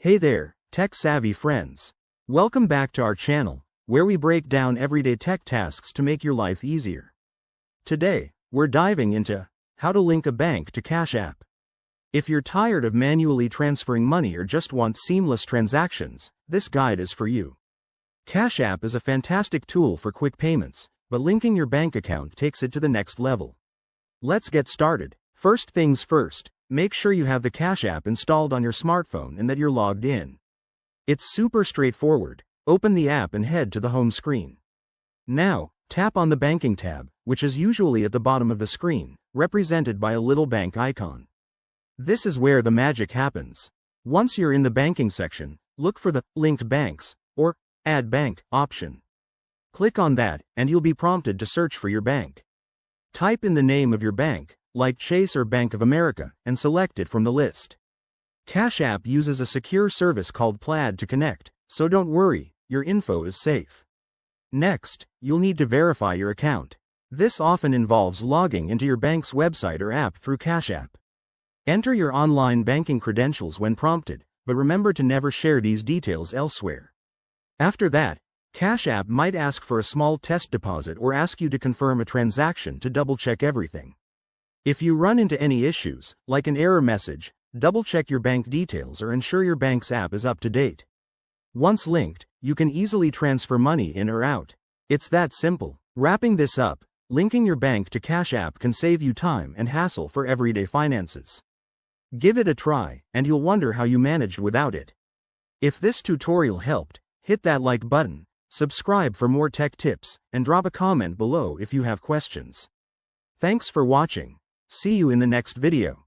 Hey there, tech-savvy friends. Welcome back to our channel, where we break down everyday tech tasks to make your life easier. Today, we're diving into how to link a bank to Cash App. If you're tired of manually transferring money or just want seamless transactions, this guide is for you. Cash App is a fantastic tool for quick payments, but linking your bank account takes it to the next level. Let's get started. First things first, make sure you have the Cash App installed on your smartphone and that you're logged in. It's super straightforward. Open the app and head to the home screen. Now, tap on the Banking tab, which is usually at the bottom of the screen, represented by a little bank icon. This is where the magic happens. Once you're in the banking section, look for the Linked Banks or Add Bank option. Click on that, and you'll be prompted to search for your bank. Type in the name of your bank, like Chase or Bank of America, and select it from the list. Cash App uses a secure service called Plaid to connect, so don't worry, your info is safe. Next, you'll need to verify your account. This often involves logging into your bank's website or app through Cash App. Enter your online banking credentials when prompted, but remember to never share these details elsewhere. After that, Cash App might ask for a small test deposit or ask you to confirm a transaction to double-check everything. If you run into any issues, like an error message, double-check your bank details or ensure your bank's app is up to date. Once linked, you can easily transfer money in or out. It's that simple. Wrapping this up, linking your bank to Cash App can save you time and hassle for everyday finances. Give it a try, and you'll wonder how you managed without it. If this tutorial helped, hit that like button, subscribe for more tech tips, and drop a comment below if you have questions. Thanks for watching. See you in the next video.